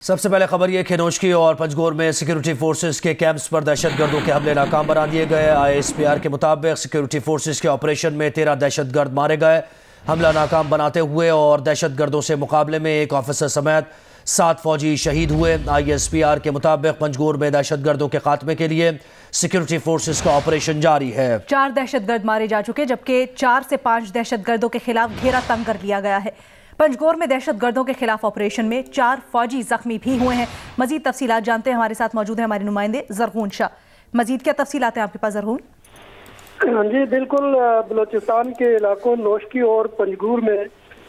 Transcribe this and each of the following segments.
سب سے پہلے خبر یہ کہ نوشکی اور پنجگور میں سیکیورٹی فورسز کے کیمپس پر دہشت گردوں کے حملے ناکام بنا دیے گئے۔ ISPR کے مطابق سیکیورٹی فورسز کے آپریشن میں 13 دہشت گرد مارے گئے۔ حملہ ناکام بناتے ہوئے اور دہشت گردوں سے مقابلے میں ایک آفیسر سمیت 7 فوجی شہید ہوئے۔ ISPR کے مطابق پنجگور میں دہشت گردوں کے خاتمے کے لیے سیکیورٹی فورسز کا آپریشن جاری ہے۔ 4 دہشت گرد مارے جا چکے، جبکہ 4 سے 5 دہشت گردوں کے خلاف گھیرا تنگ کر لیا گیا ہے۔ پنجگور میں دہشت گردوں کے خلاف آپریشن میں 4 فوجی زخمی بھی ہوئے ہیں۔ مزید تفصیلات جانتے ہیں، ہمارے ساتھ موجود ہیں ہمارے نمائندے زرغون شاہ۔ مزید کیا تفصیلات ہیں آپ کے پاس زرغون؟ جی بالکل، بلوچستان کے علاقوں نوشکی اور پنجگور میں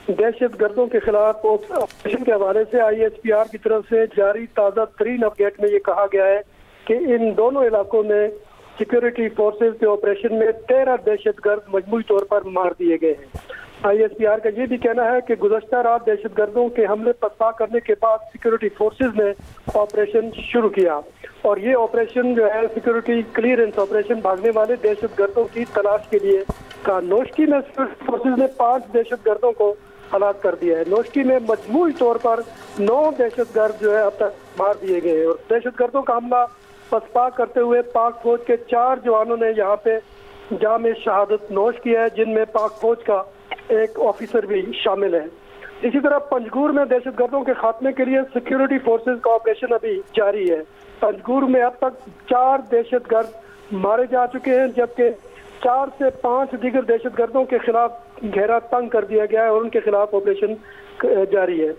دہشت گردوں کے خلاف آپریشن کے حوالے سے ISPR کی طرف سے جاری تازہ ترین اپڈیٹ میں یہ کہا گیا ہے کہ ان دونوں علاقوں میں سیکیورٹی فورسز کے آپریشن میں 13 دہشت گرد مجموعی طور پر مار دیے گئے ہیں۔ ISPR کا یہ بھی کہنا ہے کہ گزشتہ رات دہشت گردوں کے حملے پسپا کرنے کے بعد سیکیورٹی فورسز نے آپریشن شروع کیا، اور یہ آپریشن جو ہے سیکیورٹی کلیئرنس آپریشن بھاگنے والے دہشت گردوں کی تلاش کے لیے کا۔ نوشکی میں سیکیورٹی فورسز نے 5 دہشت گردوں کو ہلاک کر دیا ہے۔ نوشکی میں مجموعی طور پر 9 دہشت گرد جو ہے اب تک مار دیے گئے ہیں، اور دہشت گردوں کا حملہ پسپا کرتے ہوئے پاک فوج کے 4 جوانوں نے یہاں پہ جام شہادت نوش کیا ہے، جن میں پاک فوج کا ایک آفیسر بھی شامل ہے۔ اسی طرح پنجگور میں دہشت گردوں کے خاتمے کے لیے سیکیورٹی فورسز کا آپریشن ابھی جاری ہے۔ پنجگور میں اب تک 4 دہشت گرد مارے جا چکے ہیں، جبکہ 4 سے 5 دیگر دہشت گردوں کے خلاف گھیرا تنگ کر دیا گیا ہے اور ان کے خلاف آپریشن جاری ہے۔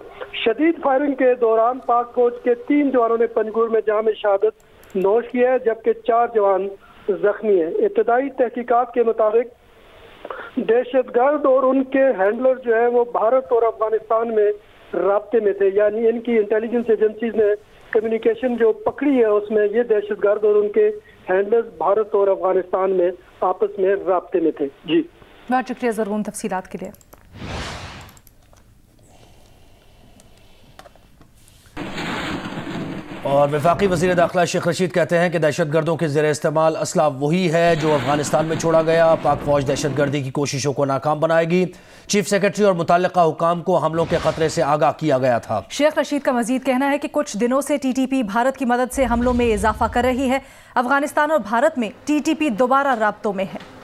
شدید فائرنگ کے دوران پاک فوج کے 3 جوانوں نے پنجگور میں جام شہادت نوش کیا ہے، جبکہ 4 جوان زخمی ہیں۔ ابتدائی تحقیقات کے مطابق دہشت گرد اور ان کے ہینڈلر جو ہیں وہ بھارت اور افغانستان میں رابطے میں تھے، یعنی ان کی انٹیلیجنس ایجنسیز نے کمیونیکیشن جو پکڑی ہے اس میں یہ دہشت گرد اور ان کے ہینڈلر بھارت اور افغانستان میں آپس میں رابطے میں تھے۔ جی بہت شکریہ زرغون تفصیلات کے لیے۔ اور وفاقی وزیر داخلہ شیخ رشید کہتے ہیں کہ دہشت گردوں کے زیر استعمال اسلحہ وہی ہے جو افغانستان میں چھوڑا گیا۔ پاک فوج دہشت گردی کی کوششوں کو ناکام بنائے گی۔ چیف سیکرٹری اور متعلقہ حکام کو حملوں کے خطرے سے آگاہ کیا گیا تھا۔ شیخ رشید کا مزید کہنا ہے کہ کچھ دنوں سے TTP بھارت کی مدد سے حملوں میں اضافہ کر رہی ہے۔ افغانستان اور بھارت میں TTP دوبارہ رابطوں میں ہے۔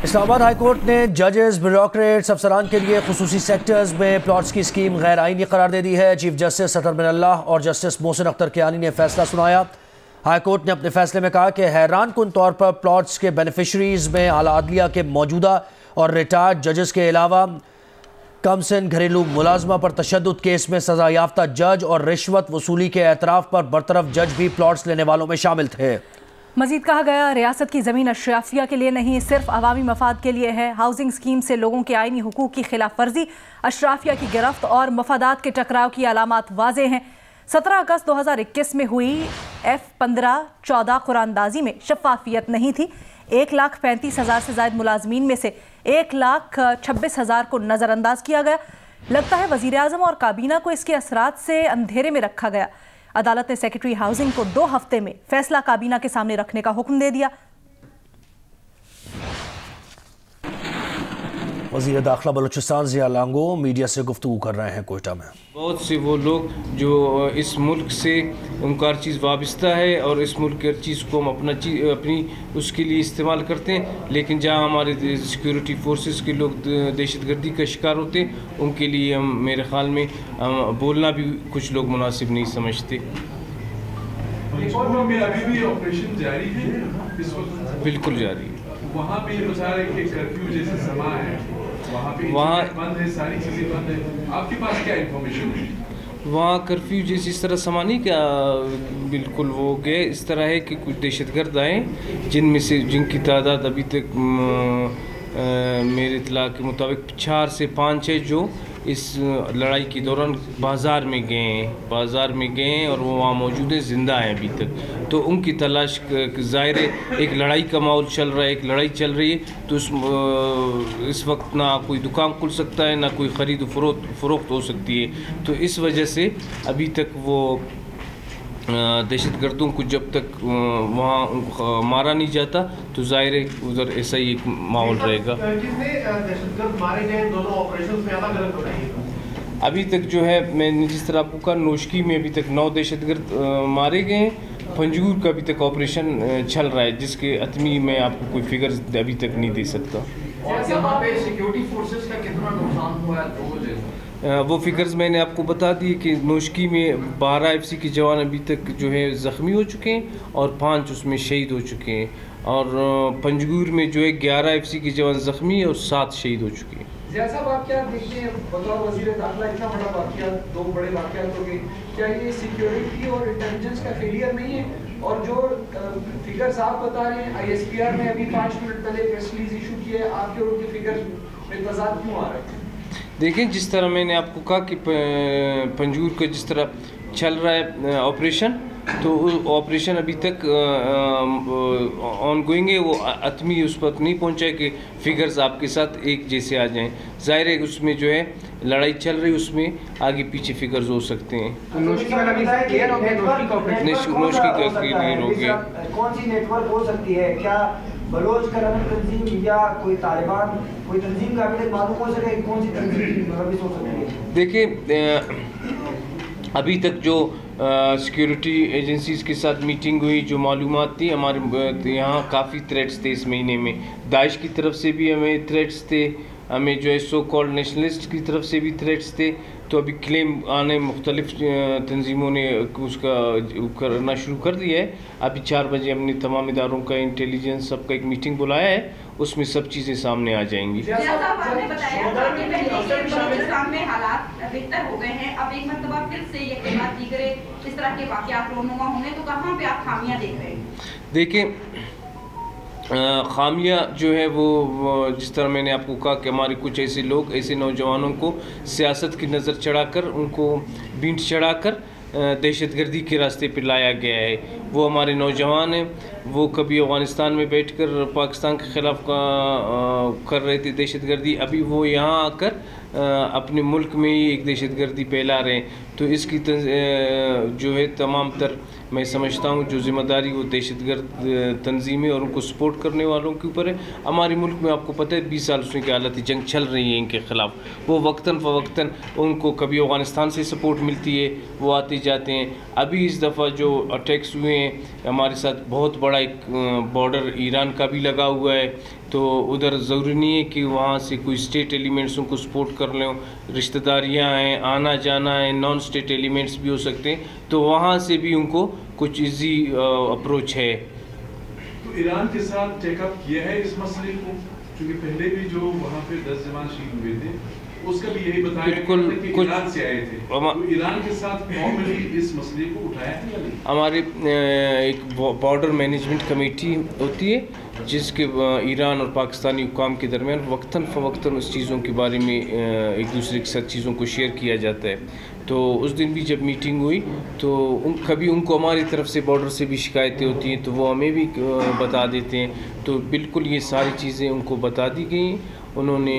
اسلام آباد ہائی کورٹ نے ججز، بیوروکریٹس، افسران کے لیے خصوصی سیکٹرز میں پلاٹس کی اسکیم غیر آئینی قرار دے دی ہے۔ چیف جسٹس اطہر من اللہ اور جسٹس محسن اختر کیانی نے فیصلہ سنایا۔ ہائی کورٹ نے اپنے فیصلے میں کہا کہ حیران کن طور پر پلاٹس کے بینیفیشریز میں اعلیٰ عدلیہ کے موجودہ اور ریٹائرڈ ججز کے علاوہ کم سن گھریلو ملازمہ پر تشدد کیس میں سزا یافتہ جج اور رشوت وصولی کے اعتراف پر برطرف جج بھی پلاٹس لینے والوں میں شامل تھے۔ مزید کہا گیا ریاست کی زمین اشرافیہ کے لیے نہیں، صرف عوامی مفاد کے لیے ہے۔ ہاؤسنگ اسکیم سے لوگوں کے آئینی حقوق کی خلاف ورزی، اشرافیہ کی گرفت اور مفادات کے ٹکراؤ کی علامات واضح ہیں۔ 17 اگست 2021 میں ہوئی F-15-14 قراندازی میں شفافیت نہیں تھی۔ 1,35,000 سے زائد ملازمین میں سے 1,26,000 کو نظر انداز کیا گیا۔ لگتا ہے وزیر اعظم اور کابینہ کو اس کے اثرات سے اندھیرے میں رکھا گیا۔ عدالت نے سیکرٹری ہاؤسنگ کو 2 ہفتے میں فیصلہ کابینہ کے سامنے رکھنے کا حکم دے دیا۔ وزیر داخلہ بلوچستان ضیاء لانگو میڈیا سے گفتگو کر رہے ہیں کوئٹہ میں۔ بہت سے وہ لوگ جو اس ملک سے ان کا ہر چیز وابستہ ہے اور اس ملک کی ہر چیز کو ہم اپنی اس کے لیے استعمال کرتے ہیں، لیکن جہاں ہمارے سیکیورٹی فورسز کے لوگ دہشت گردی کا شکار ہوتے ہیں ان کے لیے ہم میرے خیال میں بولنا بھی کچھ لوگ مناسب نہیں سمجھتے۔ بالکل جاری ہے۔ وہاں پہ یہ مسئلہ ہے کہ کرفیو جیسے سما ہے، وہاں بند ہے، ساری چیزیں بند ہیں، آپ کے پاس کیا انفارمیشن ہے؟ وہاں کرفیو جیسی اس طرح سما نہیں کیا، بالکل وہ گئے اس طرح ہے کہ کچھ دہشت گرد آئے جن کی تعداد ابھی تک میرے اطلاع کے مطابق 4 سے 5 ہے جو اس لڑائی کے دوران بازار میں گئے ہیں اور وہ وہاں موجود ہیں، زندہ ہیں ابھی تک۔ تو ان کی تلاش ظاہر ہے، ایک لڑائی کا ماحول چل رہا ہے، ایک لڑائی چل رہی ہے، تو اس وقت نہ کوئی دکان کھل سکتا ہے، نہ کوئی خرید و فروخت ہو سکتی ہے، تو اس وجہ سے ابھی تک وہ दहशत गर्दों को जब तक वहाँ मारा नहीं जाता तो ज़ाहिर है उधर ऐसा ही एक माहौल रहेगा। कितने दहशतगर्द मारे गए दोनों ऑपरेशंस में, अलग अलग बताइएगा। अभी तक जो है मैंने जिस तरह आपको कहा, नोशकी में अभी तक 9 दहशतगर्द मारे गए हैं। पंजगूर का अभी तक ऑपरेशन चल रहा है, जिसके अतमी मैं आपको कोई फिगर्स अभी तक नहीं दे सकता। और यहाँ पे सिक्योरिटी फोर्सेस का कितना नुकसान हुआ है? वो फिगर्स मैंने आपको बता दी कि नोशकी में 12 FC के जवान अभी तक जो है ज़ख्मी हो चुके हैं और 5 उसमें शहीद हो चुके हैं, और पंजगूर में जो है 11 FC के जवान ज़ख्मी और 7 शहीद हो चुके हैं। जैसा वाक़या देखते हैं, बतौर वज़ीर दाखिला इतना बड़ा वाक़या, 2 बड़े वाक़यात हो गए, क्या ये सिक्योरिटी और इंटेलिजेंस का फेलियर नहीं है? और जो फिगर्स आप बता रहे हैं, ISPR ने अभी 5 मिनट पहले प्रेस रिलीज इशू की है, आपके और उनके फिगर्स में तज़ाद क्यों आ रहे हैं? देखें, जिस तरह मैंने आपको कहा कि पंजगूर का जिस तरह चल रहा है ऑपरेशन, तो ऑपरेशन अभी तक ऑन गोइंग है। वो अतमी उस पर नहीं पहुंचा है कि फिगर्स आपके साथ एक जैसे आ जाएं। ज़ाहिर है उसमें जो है लड़ाई चल रही है, उसमें आगे पीछे फिगर्स हो सकते हैं। तो नोशकी वाला भी क्लियर हो गया, नोशकी का ऑपरेशन नोशकी का क्लियर हो गया। कौन सी नेटवर्क हो सकती है? क्या बलोच करम तंजीम या कोई तालिबान, कोई तंजीम का अभी तक मालूम हो सके कौन सी तंजीम रविश हो सकती है? देखिए, अभी तक जो सिक्योरिटी एजेंसीज़ के साथ मीटिंग हुई, जो मालूमात थी, हमारे यहाँ काफ़ी थ्रेट्स थे इस महीने में। दाइश की तरफ से भी हमें थ्रेट्स थे, हमें जो है सो कॉल्ड नेशनलिस्ट की तरफ से भी थ्रेट्स थे। तो अभी क्लेम आने मुख्तलिफ तंजीमों ने उसका करना शुरू कर दिया है। अभी 4 बजे हमने तमाम इदारों का इंटेलिजेंस सबका एक मीटिंग बुलाया है, उसमें सब चीज़ें सामने आ जाएंगी। आपने बताया बलूचिस्तान में हालात बेहतर हो गए हैं, अब एक मरतबा फिर से ये बात दीगरे इस तरह के वाक़यात रोनुमा होंगे, तो कहाँ पे आप खामियां देख रहे हैं? देखिए, खामियां जो है वो जिस तरह मैंने आपको कहा कि हमारे कुछ ऐसे लोग, ऐसे नौजवानों को सियासत की नज़र चढ़ाकर, उनको बींट चढ़ाकर दहशतगर्दी के रास्ते पर लाया गया है। वो हमारे नौजवान हैं, वो कभी अफ़गानिस्तान में बैठकर पाकिस्तान के ख़िलाफ़ कर रहे थे दहशतगर्दी, अभी वो यहाँ आकर अपने मुल्क में ही एक दहशतगर्दी फैला रहे हैं। तो इसकी जो है तमाम तर मैं समझता हूँ जो ज़िम्मेदारी वो दहशतगर्द तंजीमें और उनको सपोर्ट करने वालों के ऊपर है। हमारे मुल्क में आपको पता है 20 साल उसमें की हालत जंग चल रही है इनके ख़िलाफ़। वो वक्तन फ़वक्तन उनको कभी अफ़गानिस्तान से सपोर्ट मिलती है, वो आते जाते हैं। अभी इस दफ़ा जो अटैक्स हुए हैं हमारे साथ, बहुत बड़ा एक बॉर्डर ईरान का भी लगा हुआ है, तो उधर ज़रूरी नहीं है कि वहाँ से कोई स्टेट एलिमेंट्स उनको सपोर्ट कर लें। रिश्तेदारियाँ हैं, आना जाना है, नॉन स्टेट एलिमेंट्स भी हो सकते हैं, तो वहाँ से भी उनको कुछ इजी अप्रोच है। तो ईरान के साथ चेकअप किया है इस मसले को, क्योंकि पहले भी जो वहाँ पे 10 जवान शहीद हुए थे उसका भी यही बताया बिल्कुल कि ईरान से आए थे, तो ईरान के साथ फॉर्मली इस मसले को उठाया है या नहीं? हमारे एक बॉर्डर मैनेजमेंट कमेटी होती है जिसके ईरान और पाकिस्तानी हुकाम के दरमियान वक्तन फ़वक्तन उस चीज़ों के बारे में एक दूसरे के साथ चीज़ों को शेयर किया जाता है। तो उस दिन भी जब मीटिंग हुई तो कभी उनको हमारी तरफ से बॉर्डर से भी शिकायतें होती हैं तो वो हमें भी बता देते हैं। तो बिल्कुल ये सारी चीज़ें उनको बता दी गई। उन्होंने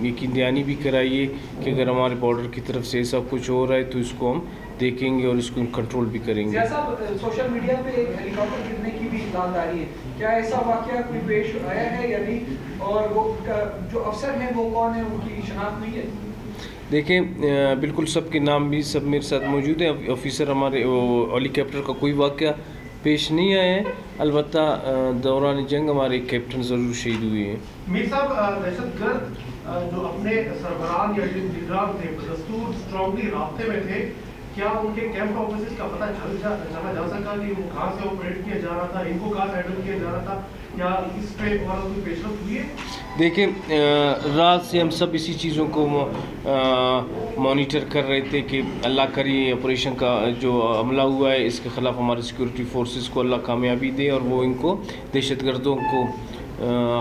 यकीन दहानी भी कराई है कि अगर हमारे बॉर्डर की तरफ से ऐसा कुछ हो रहा है तो इसको हम देखेंगे और इसको कंट्रोल भी करेंगे। जैसा सोशल मीडिया पे एक हेलीकॉप्टर गिरने की भी इत्तला आ रही है, क्या ऐसा वाकया कोई पेश आया है या नहीं? और वो जो अफसर हैं वो कौन है, उनकी शनाख्त नहीं है? देखें, बिल्कुल सबके नाम भी सब मेरे साथ मौजूद हैं। ऑफिसर हमारे हेलीकॉप्टर का कोई वाकया पेश नहीं आया है, अलबत्ता दौरान जंग हमारे कैप्टन ज़रूर शहीद हुए हैं। मीर साहब, दहशतगर्द जो अपने सरबराह या निगरान थे दस्तूर स्ट्रॉन्गली रास्ते में थे, क्या उनके कैंप ऑफिस का पता चला जा सका कि वो कहाँ से ऑपरेट किया जा रहा था, इनको कहाँ से हैंडल किया जा रहा था, या इस पे और कोई पेशरफ्त हुई है? देखिए, रात से हम सब इसी चीज़ों को मॉनिटर कर रहे थे कि अल्लाह करे ऑपरेशन का जो हमला हुआ है इसके ख़िलाफ़ हमारे सिक्योरिटी फोर्सेस को अल्लाह कामयाबी दे और वो इनको दहशतगर्दों को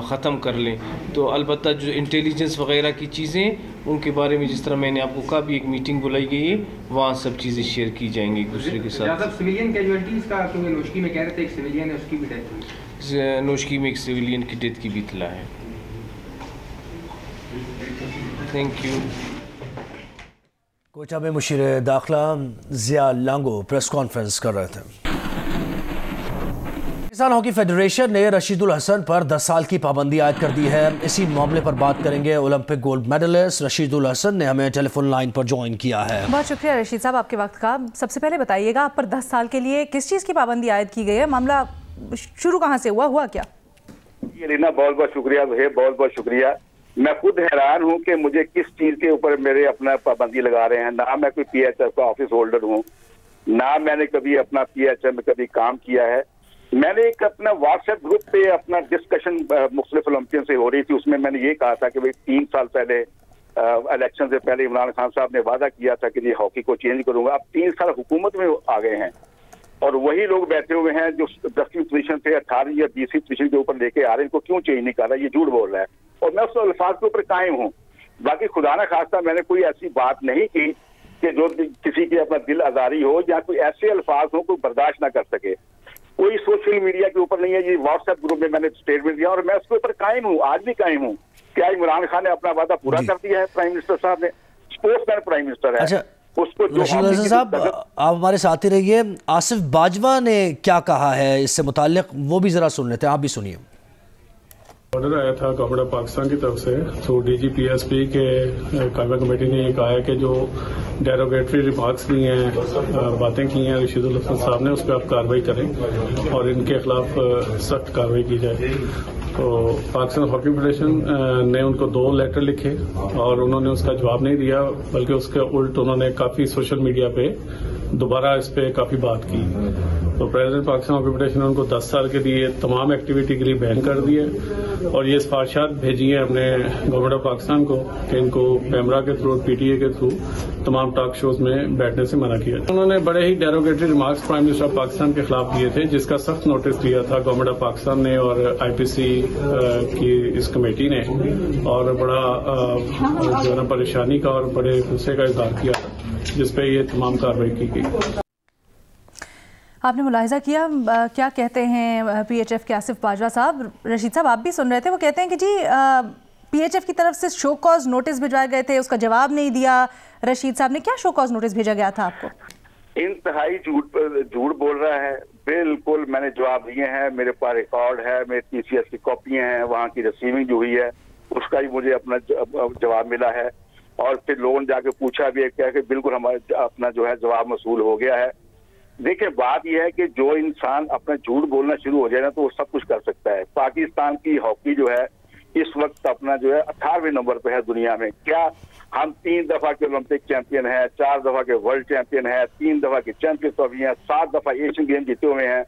ख़त्म कर लें। तो अलबत्ता जो इंटेलिजेंस वगैरह की चीज़ें उनके बारे में जिस तरह मैंने आपको कहा भी एक मीटिंग बुलाई गई है, वहाँ सब चीज़ें शेयर की जाएंगी एक दूसरे के साथ। सिविलियन कैजुअल्टीज़ का क्योंकि नोशकी में कह रहे थे एक सिविलियन है उसकी भी डेथ हुई, नोशकी में एक सिविलियन की डेथ की भी इत्तला है। Thank you. कोयटा में मुशीर दाखिला जिया लांगो प्रेस कॉन्फ्रेंस कर रहे थे। पाकिस्तान हॉकी फेडरेशन ने रशीदुल हसन पर 10 साल की पाबंदी आयद कर दी है। इसी मामले पर बात करेंगे। ओलंपिक गोल्ड मेडलिस्ट रशीदुल हसन ने हमें टेलीफोन लाइन पर ज्वाइन किया है। बहुत शुक्रिया रशीद साहब आपके वक्त का। सबसे पहले बताइएगा, आप पर 10 साल के लिए किस चीज़ की पाबंदी आयद की गई है? मामला शुरू कहाँ से हुआ क्या? रीना बहुत बहुत शुक्रिया, बहुत बहुत शुक्रिया। मैं खुद हैरान हूं कि मुझे किस चीज के ऊपर मेरे अपना पाबंदी लगा रहे हैं। ना मैं कोई पीएचएफ का ऑफिस होल्डर हूं, ना मैंने कभी अपना पीएचएफ में कभी काम किया है। मैंने एक अपना व्हाट्सएप ग्रुप पे अपना डिस्कशन मुख्तलिफ ओलंपियन से हो रही थी, उसमें मैंने ये कहा था कि भाई 3 साल पहले इलेक्शन से पहले इमरान खान साहब ने वादा किया था कि ये हॉकी को चेंज करूंगा। अब 3 साल हुकूमत में आ गए हैं और वही लोग बैठे हुए हैं जो 10वीं पोजीशन से 18वीं या 20वीं पोजीशन के ऊपर लेके आ रहे हैं। इनको क्यों चेंज नहीं कर रहा? ये झूठ बोल रहा है और मैं उस अल्फाज के ऊपर कायम हूँ। बाकी खुदा ना खास्ता मैंने कोई ऐसी बात नहीं की कि जो किसी की अपना दिल आजारी हो या कोई ऐसे अल्फाज हो कोई बर्दाश्त ना कर सके। कोई सोशल मीडिया के ऊपर नहीं है। ये व्हाट्सएप ग्रुप में मैंने स्टेटमेंट दिया और मैं उसके ऊपर कायम हूँ, आज भी कायम हूँ। क्या इमरान खान ने अपना वादा पूरा कर दिया है? प्राइम मिनिस्टर साहब ने, स्पोर्ट्समैन प्राइम मिनिस्टर है। अच्छा उसको रशीद हसन साहब, आप हमारे साथ ही रहिए। आसिफ बाजवा ने क्या कहा है इससे मुताल्लिक, वो भी जरा सुन लेते हैं, आप भी सुनिए। ऑर्डर आया था गवर्नमेंट ऑफ पाकिस्तान की तरफ से थ्रू DGPSP के कायमा कमेटी ने ये कहा है कि जो डेरोगेटरी रिमार्क्स दी हैं, बातें की हैं रशीदुल हसन साहब ने, उस पर आप कार्रवाई करें और इनके खिलाफ सख्त कार्रवाई की जाए। तो पाकिस्तान हॉकी फेडरेशन ने उनको 2 लेटर लिखे और उन्होंने उसका जवाब नहीं दिया, बल्कि उसके उल्ट उन्होंने काफ़ी सोशल मीडिया पे दोबारा इस पर काफ़ी बात की। तो प्रेसिडेंट पाकिस्तान हॉकी फेडरेशन ने उनको 10 साल के लिए तमाम एक्टिविटी के लिए बैन कर दिए और ये सिफारिशात भेजी हैं हमने गवर्नमेंट ऑफ पाकिस्तान को कि इनको पैमरा के थ्रू, PTA के थ्रू तमाम टॉक शोज में बैठने से मना किया। उन्होंने बड़े ही derogatory remarks prime minister of Pakistan के खिलाफ दिए थे, जिसका सख्त नोटिस दिया था गवर्नमेंट ऑफ पाकिस्तान ने और IPC की इस कमेटी ने, और बड़ा जो है ना परेशानी का और बड़े गुस्से का इजहार किया, जिसपे ये तमाम कार्रवाई की गई। आपने मुलाहिजा किया क्या कहते हैं PHF के आसिफ बाजवा साहब। रशीद साहब आप भी सुन रहे थे, वो कहते हैं कि जी PHF की तरफ से शो कॉज नोटिस भिजवाए गए थे, उसका जवाब नहीं दिया। रशीद साहब ने क्या शो कॉज नोटिस भेजा गया था आपको? इंतहाई झूठ बोल रहा है। बिल्कुल मैंने जवाब दिए हैं, मेरे पास रिकॉर्ड है, मेरे TCS की कॉपियां हैं, वहाँ की रिसीविंग जो हुई है उसका ही मुझे अपना जवाब मिला है। और फिर लोगों ने जाके पूछा भी है क्या कि बिल्कुल हमारा अपना जो है जवाब मसूल हो गया है। देखिए बात यह है कि जो इंसान अपना झूठ बोलना शुरू हो जाए ना तो वो सब कुछ कर सकता है। पाकिस्तान की हॉकी जो है इस वक्त अपना जो है 18वें नंबर पे है दुनिया में। क्या हम 3 दफा के ओलंपिक चैंपियन हैं, 4 दफा के वर्ल्ड चैंपियन हैं, 3 दफा के चैंपियन ट्रॉफी हैं, 7 दफा एशियन गेम जीते हुए हैं।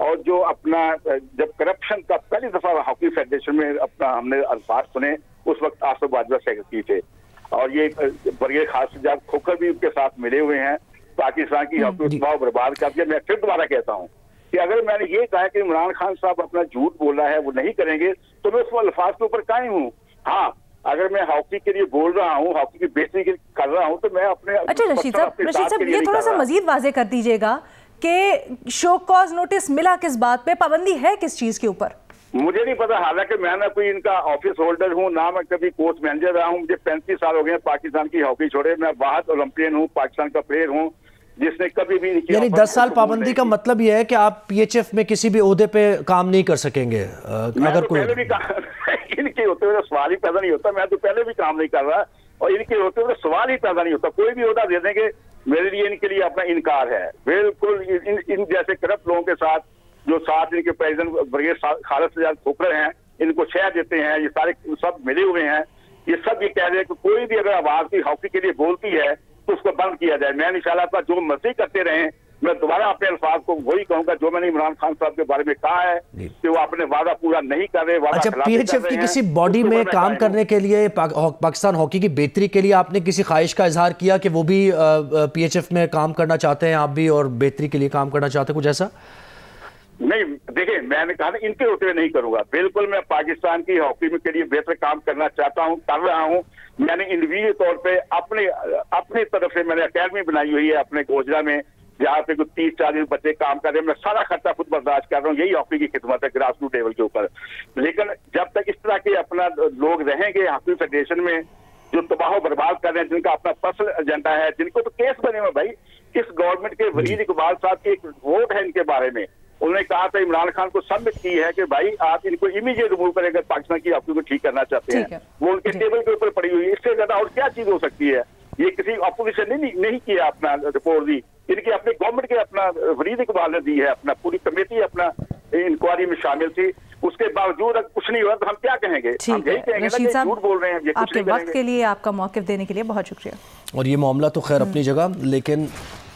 और जो अपना जब करप्शन का पहली दफा हॉकी फेडरेशन में अपना हमने अल्फाज सुने उस वक्त आसिफ बाजवा सेक्रेटरी थे और ये बड़े खास जब खोखर भी उनके साथ मिले हुए हैं। पाकिस्तान की हॉकी उत्सव बर्बाद कर दिया। मैं फिर दोबारा कहता हूँ कि अगर मैंने ये कहा कि इमरान खान साहब अपना झूठ बोल रहा है वो नहीं करेंगे तो मैं उस अल्फाज के ऊपर कायम हूँ। हाँ, अगर मैं हॉकी के लिए बोल रहा हूँ, हॉकी की बेहतरी कर रहा हूँ तो मैं अपने। अच्छा रशीद साहब ये थोड़ा सा मजीद वाजे कर दीजिएगा कि शो कॉज नोटिस मिला किस बात पे, पाबंदी है किस चीज के ऊपर? मुझे नहीं पता, हालांकि मैं ना कोई इनका ऑफिस होल्डर हूँ, ना मैं कभी कोच मैनेजर रहा हूँ। मुझे 35 साल हो गए पाकिस्तान की हॉकी छोड़े। मैं वाहिद ओलंपियन हूँ, पाकिस्तान का प्लेयर हूँ जिसने कभी भी नहीं किया। यानी 10 साल पाबंदी का मतलब यह है कि आप PHF में किसी भी ओहदे पे काम नहीं कर सकेंगे अगर कोई इनके होते हुए सवाल ही पैदा नहीं होता। मैं तो पहले भी काम नहीं कर रहा और इनके होते हुए सवाल ही पैदा नहीं होता। कोई भी ओहदा दे देंगे मेरे लिए, इनके लिए अपना इनकार है। बिल्कुल इन जैसे करप्ट लोगों के साथ जो साथ इनके प्रेसिडेंट ब्रिगेड खालिद सजाद खोखर हैं, इनको शह देते हैं, ये सारे सब मिले हुए हैं। ये सब ये कह रहे हैं कि कोई भी अगर आवाज की हॉकी के लिए बोलती है तो उसको बंद किया जाए। मैं इंशाल्लाह का जो मर्जी करते रहें, मैं दोबारा अपने अल्फाज को वही कहूंगा जो मैंने इमरान खान साहब के बारे में कहा है कि वो अपने वादा पूरा नहीं कर रहे। अच्छा, PHF की किसी बॉडी में काम करने के लिए, पाकिस्तान हॉकी की बेहतरी के लिए आपने किसी ख्वाहिश का इजहार किया कि वो भी PHF में काम करना चाहते हैं, आप भी, और बेहतरी के लिए काम करना चाहते हैं, कुछ ऐसा? नहीं, देखिए मैंने कहा था इनके होते हुए नहीं करूंगा। बिल्कुल मैं पाकिस्तान की हॉकी में के लिए बेहतर काम करना चाहता हूं, कर रहा हूं। मैंने इंडिविजुअल तौर पे अपनी तरफ से मैंने अकेडमी बनाई हुई है अपने गोजरा में, जहाँ पे कुछ 30-40 बच्चे काम कर रहे हैं। मैं सारा खर्चा खुद बर्दाश्त कर रहा हूँ। यही हॉकी की खिदमत है ग्रास रूट लेवल के ऊपर। लेकिन जब तक इस तरह के अपना लोग रहेंगे हॉकी फेडरेशन में जो तबाह बर्बाद कर रहे हैं, जिनका अपना पर्सनल एजेंडा है, जिनको तो केस बने हुए भाई। किस गवर्नमेंट के वलीद इकबाल साहब की एक वोट है इनके बारे में, उन्होंने कहा था इमरान खान को सबमिट की है कि भाई आप इनको इमीडिएट रिमूव करें अगर पाकिस्तान की आपको ठीक करना चाहते हैं। वो उनके टेबल के ऊपर पड़ी हुई है। इससे ज्यादा और क्या चीज हो सकती है? ये किसी अपोजिशन ने नहीं किया, अपना रिपोर्ट दी, इनकी अपनी गवर्नमेंट के अपना वलीद इकबाल ने दी है, अपना पूरी कमेटी अपना इंक्वायरी में शामिल थी, उसके बावजूद कुछ नहीं हुआ तो हम क्या कहेंगे? हम यही कहेंगे ना कि झूठ बोल रहे हैं। ये आपके वक्त के लिए, आपका मौक़िफ़ देने के लिए बहुत शुक्रिया। और ये मामला तो खैर अपनी जगह, लेकिन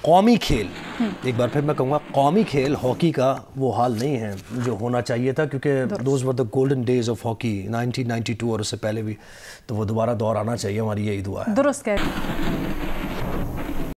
कौमी खेल, एक बार फिर मैं कहूँगा कौमी खेल हॉकी का वो हाल नहीं है जो होना चाहिए था, क्योंकि those were the golden days of hockey 1992 और उससे पहले भी, तो वो दोबारा दौर आना चाहिए, हमारी यही दुआ है। दुरुस्त कह